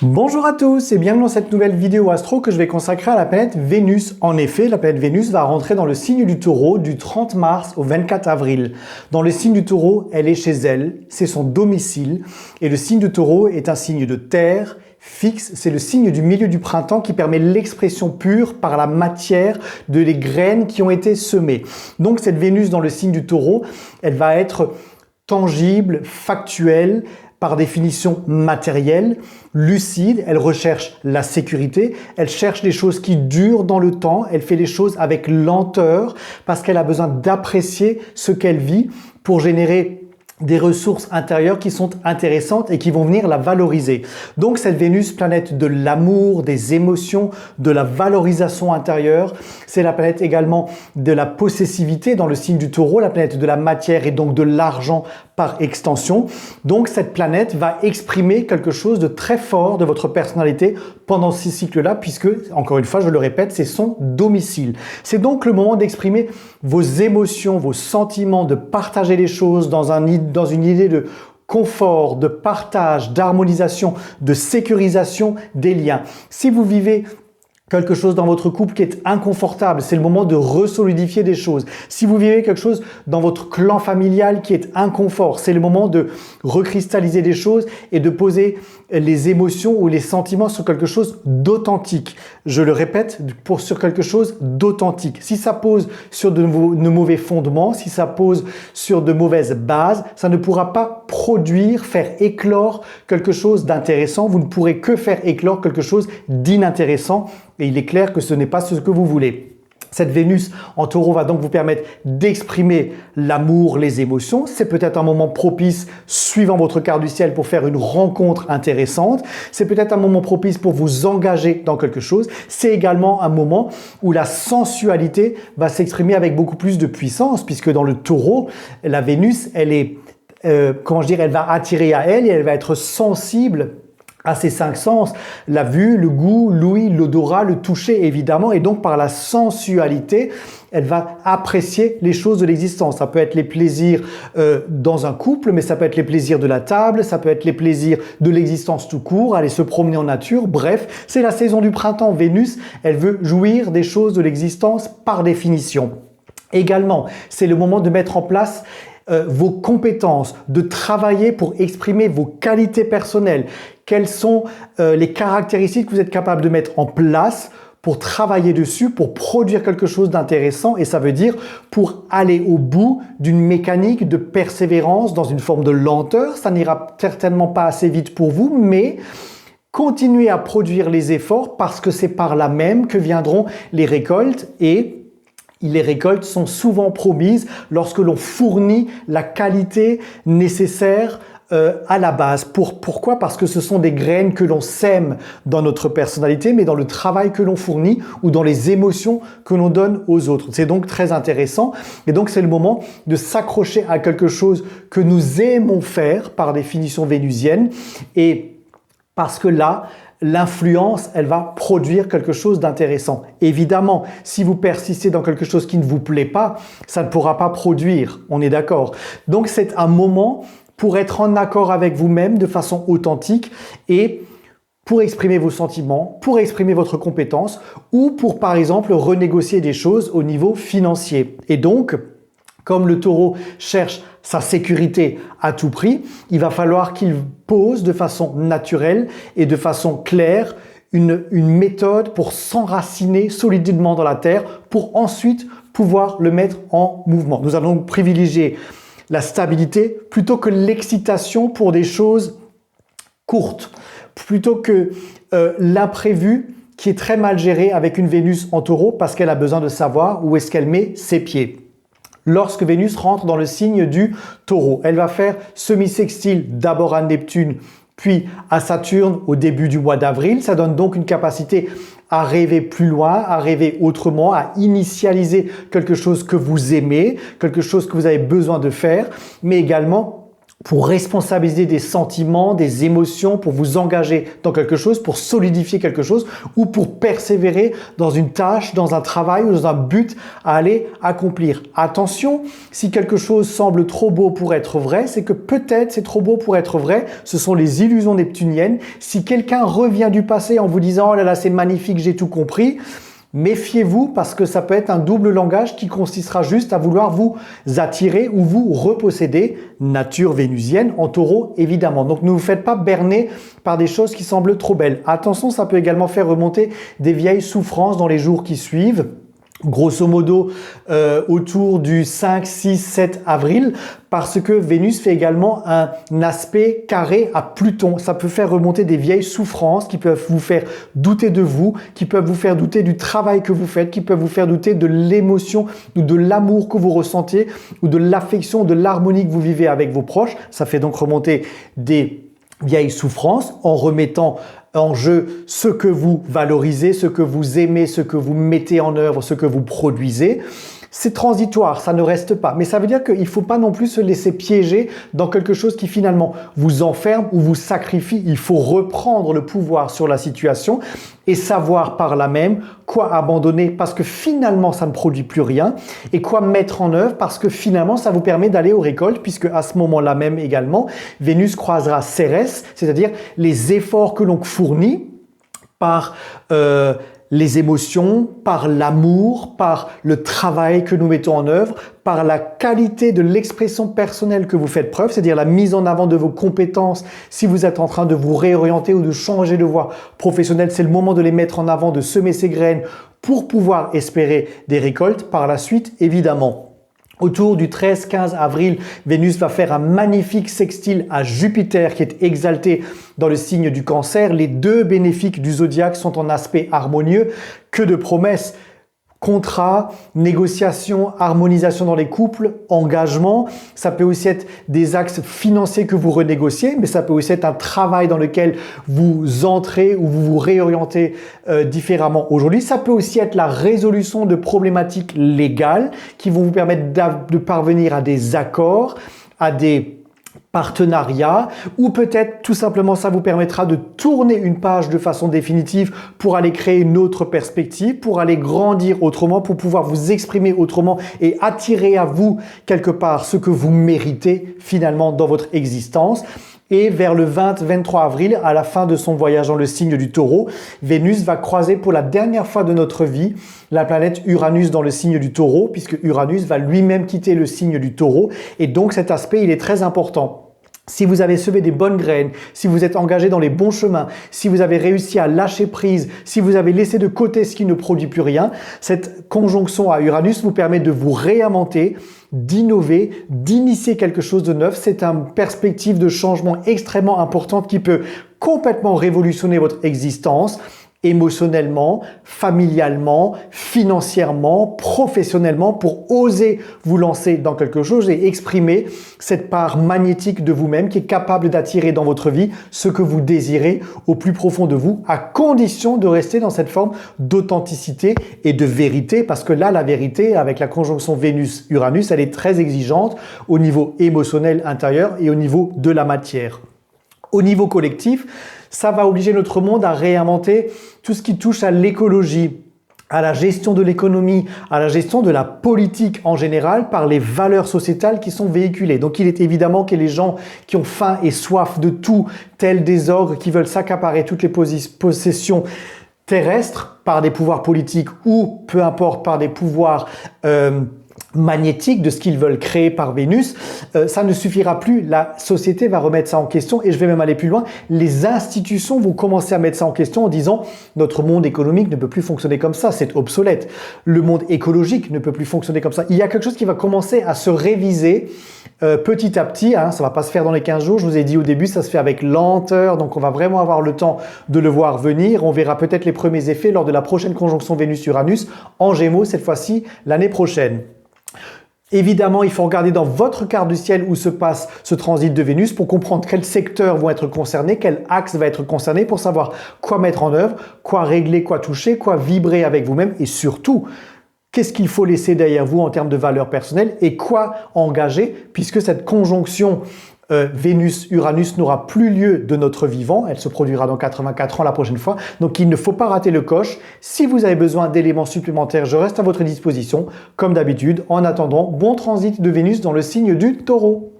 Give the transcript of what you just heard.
Bonjour à tous et bienvenue dans cette nouvelle vidéo astro que je vais consacrer à la planète Vénus. En effet, la planète Vénus va rentrer dans le signe du Taureau du 30 mars au 24 avril. Dans le signe du Taureau, elle est chez elle, c'est son domicile et le signe du Taureau est un signe de terre fixe, c'est le signe du milieu du printemps qui permet l'expression pure par la matière de les graines qui ont été semées. Donc cette Vénus dans le signe du Taureau, elle va être tangible, factuelle, par définition matérielle, lucide, elle recherche la sécurité, elle cherche des choses qui durent dans le temps, elle fait les choses avec lenteur parce qu'elle a besoin d'apprécier ce qu'elle vit pour générer des ressources intérieures qui sont intéressantes et qui vont venir la valoriser. Donc cette Vénus, planète de l'amour, des émotions, de la valorisation intérieure, c'est la planète également de la possessivité dans le signe du Taureau, la planète de la matière et donc de l'argent par extension. Donc cette planète va exprimer quelque chose de très fort de votre personnalité pendant ces cycles-là puisque, encore une fois, je le répète, c'est son domicile. C'est donc le moment d'exprimer vos émotions, vos sentiments, de partager les choses dans une idée de confort, de partage, d'harmonisation, de sécurisation des liens. Si vous vivez quelque chose dans votre couple qui est inconfortable, c'est le moment de resolidifier des choses. Si vous vivez quelque chose dans votre clan familial qui est inconfort, c'est le moment de recristalliser des choses et de poser les émotions ou les sentiments sur quelque chose d'authentique. Je le répète, sur quelque chose d'authentique. Si ça pose sur de mauvais fondements, si ça pose sur de mauvaises bases, ça ne pourra pas produire, faire éclore quelque chose d'intéressant. Vous ne pourrez que faire éclore quelque chose d'inintéressant. Et il est clair que ce n'est pas ce que vous voulez. Cette Vénus en Taureau va donc vous permettre d'exprimer l'amour, les émotions. C'est peut-être un moment propice, suivant votre carte du ciel, pour faire une rencontre intéressante. C'est peut-être un moment propice pour vous engager dans quelque chose. C'est également un moment où la sensualité va s'exprimer avec beaucoup plus de puissance, puisque dans le Taureau, la Vénus, elle est, elle va attirer à elle et elle va être sensible à ces cinq sens, la vue, le goût, l'ouïe, l'odorat, le toucher évidemment, et donc par la sensualité, elle va apprécier les choses de l'existence. Ça peut être les plaisirs dans un couple, mais ça peut être les plaisirs de la table, ça peut être les plaisirs de l'existence tout court, aller se promener en nature, bref, c'est la saison du printemps. Vénus, elle veut jouir des choses de l'existence par définition. Également, c'est le moment de mettre en place vos compétences, de travailler pour exprimer vos qualités personnelles. Quelles sont les caractéristiques que vous êtes capable de mettre en place pour travailler dessus, pour produire quelque chose d'intéressant, et ça veut dire pour aller au bout d'une mécanique de persévérance dans une forme de lenteur. Ça n'ira certainement pas assez vite pour vous, mais continuez à produire les efforts parce que c'est par là même que viendront les récoltes et les récoltes sont souvent promises lorsque l'on fournit la qualité nécessaire à la base. Pourquoi? Parce que ce sont des graines que l'on sème dans notre personnalité, mais dans le travail que l'on fournit ou dans les émotions que l'on donne aux autres. C'est donc très intéressant. Et donc, c'est le moment de s'accrocher à quelque chose que nous aimons faire par définition vénusienne. Et parce que là, l'influence, elle va produire quelque chose d'intéressant. Évidemment, si vous persistez dans quelque chose qui ne vous plaît pas, ça ne pourra pas produire, on est d'accord. Donc c'est un moment pour être en accord avec vous-même de façon authentique et pour exprimer vos sentiments, pour exprimer votre compétence ou pour par exemple renégocier des choses au niveau financier. Et donc, comme le Taureau cherche sa sécurité à tout prix, il va falloir qu'il pose de façon naturelle et de façon claire une méthode pour s'enraciner solidement dans la terre pour ensuite pouvoir le mettre en mouvement. Nous allons privilégier la stabilité plutôt que l'excitation pour des choses courtes, plutôt que l'imprévu qui est très mal géré avec une Vénus en Taureau parce qu'elle a besoin de savoir où est-ce qu'elle met ses pieds. Lorsque Vénus rentre dans le signe du Taureau, elle va faire semi-sextile d'abord à Neptune, puis à Saturne au début du mois d'avril. Ça donne donc une capacité à rêver plus loin, à rêver autrement, à initialiser quelque chose que vous aimez, quelque chose que vous avez besoin de faire, mais également pour responsabiliser des sentiments, des émotions, pour vous engager dans quelque chose, pour solidifier quelque chose ou pour persévérer dans une tâche, dans un travail ou dans un but à aller accomplir. Attention, si quelque chose semble trop beau pour être vrai, c'est que peut-être c'est trop beau pour être vrai, ce sont les illusions neptuniennes. Si quelqu'un revient du passé en vous disant « Oh là là, c'est magnifique, j'ai tout compris », méfiez-vous parce que ça peut être un double langage qui consistera juste à vouloir vous attirer ou vous reposséder, nature vénusienne en taureau évidemment. Donc ne vous faites pas berner par des choses qui semblent trop belles. Attention, ça peut également faire remonter des vieilles souffrances dans les jours qui suivent. Grosso modo autour du 5, 6, 7 avril parce que Vénus fait également un aspect carré à Pluton. Ça peut faire remonter des vieilles souffrances qui peuvent vous faire douter de vous, qui peuvent vous faire douter du travail que vous faites, qui peuvent vous faire douter de l'émotion ou de l'amour que vous ressentez ou de l'affection, de l'harmonie que vous vivez avec vos proches. Ça fait donc remonter des vieilles souffrances en remettant en jeu ce que vous valorisez, ce que vous aimez, ce que vous mettez en œuvre, ce que vous produisez. C'est transitoire, ça ne reste pas. Mais ça veut dire qu'il ne faut pas non plus se laisser piéger dans quelque chose qui finalement vous enferme ou vous sacrifie. Il faut reprendre le pouvoir sur la situation et savoir par là même quoi abandonner parce que finalement ça ne produit plus rien et quoi mettre en œuvre parce que finalement ça vous permet d'aller aux récoltes puisque à ce moment-là même également, Vénus croisera Cérès, c'est-à-dire les efforts que l'on fournit par les émotions, par l'amour, par le travail que nous mettons en œuvre, par la qualité de l'expression personnelle que vous faites preuve, c'est-à-dire la mise en avant de vos compétences. Si vous êtes en train de vous réorienter ou de changer de voie professionnelle, c'est le moment de les mettre en avant, de semer ces graines pour pouvoir espérer des récoltes par la suite, évidemment. Autour du 13-15 avril, Vénus va faire un magnifique sextile à Jupiter qui est exalté dans le signe du Cancer. Les deux bénéfiques du zodiaque sont en aspect harmonieux. Que de promesses! Contrat, négociation, harmonisation dans les couples, engagement. Ça peut aussi être des axes financiers que vous renégociez, mais ça peut aussi être un travail dans lequel vous entrez ou vous vous réorientez différemment aujourd'hui. Ça peut aussi être la résolution de problématiques légales qui vont vous permettre de parvenir à des accords, à des partenariat ou peut-être tout simplement ça vous permettra de tourner une page de façon définitive pour aller créer une autre perspective, pour aller grandir autrement, pour pouvoir vous exprimer autrement et attirer à vous quelque part ce que vous méritez finalement dans votre existence. Et vers le 20-23 avril, à la fin de son voyage dans le signe du Taureau, Vénus va croiser pour la dernière fois de notre vie la planète Uranus dans le signe du Taureau, puisque Uranus va lui-même quitter le signe du Taureau. Et donc cet aspect, il est très important. Si vous avez semé des bonnes graines, si vous êtes engagé dans les bons chemins, si vous avez réussi à lâcher prise, si vous avez laissé de côté ce qui ne produit plus rien, cette conjonction à Uranus vous permet de vous réinventer, d'innover, d'initier quelque chose de neuf. C'est une perspective de changement extrêmement importante qui peut complètement révolutionner votre existence, émotionnellement, familialement, financièrement, professionnellement, pour oser vous lancer dans quelque chose et exprimer cette part magnétique de vous-même qui est capable d'attirer dans votre vie ce que vous désirez au plus profond de vous, à condition de rester dans cette forme d'authenticité et de vérité, parce que là, la vérité, avec la conjonction Vénus-Uranus, elle est très exigeante au niveau émotionnel intérieur et au niveau de la matière. Au niveau collectif, ça va obliger notre monde à réinventer tout ce qui touche à l'écologie, à la gestion de l'économie, à la gestion de la politique en général par les valeurs sociétales qui sont véhiculées. Donc il est évidemment que les gens qui ont faim et soif de tout, tels des ogres qui veulent s'accaparer toutes les possessions terrestres par des pouvoirs politiques ou peu importe par des pouvoirs magnétique de ce qu'ils veulent créer par Vénus, ça ne suffira plus. La société va remettre ça en question et je vais même aller plus loin. Les institutions vont commencer à mettre ça en question en disant notre monde économique ne peut plus fonctionner comme ça, c'est obsolète. Le monde écologique ne peut plus fonctionner comme ça. Il y a quelque chose qui va commencer à se réviser petit à petit. Ça va pas se faire dans les 15 jours. Je vous ai dit au début, ça se fait avec lenteur. Donc, on va vraiment avoir le temps de le voir venir. On verra peut-être les premiers effets lors de la prochaine conjonction Vénus-Uranus en Gémeaux, cette fois-ci l'année prochaine. Évidemment, il faut regarder dans votre carte du ciel où se passe ce transit de Vénus pour comprendre quels secteurs vont être concernés, quel axe va être concerné pour savoir quoi mettre en œuvre, quoi régler, quoi toucher, quoi vibrer avec vous-même et surtout, qu'est-ce qu'il faut laisser derrière vous en termes de valeurs personnelles et quoi engager puisque cette conjonction Vénus-Uranus n'aura plus lieu de notre vivant, elle se produira dans 84 ans la prochaine fois, donc il ne faut pas rater le coche. Si vous avez besoin d'éléments supplémentaires, je reste à votre disposition, comme d'habitude. En attendant, bon transit de Vénus dans le signe du Taureau.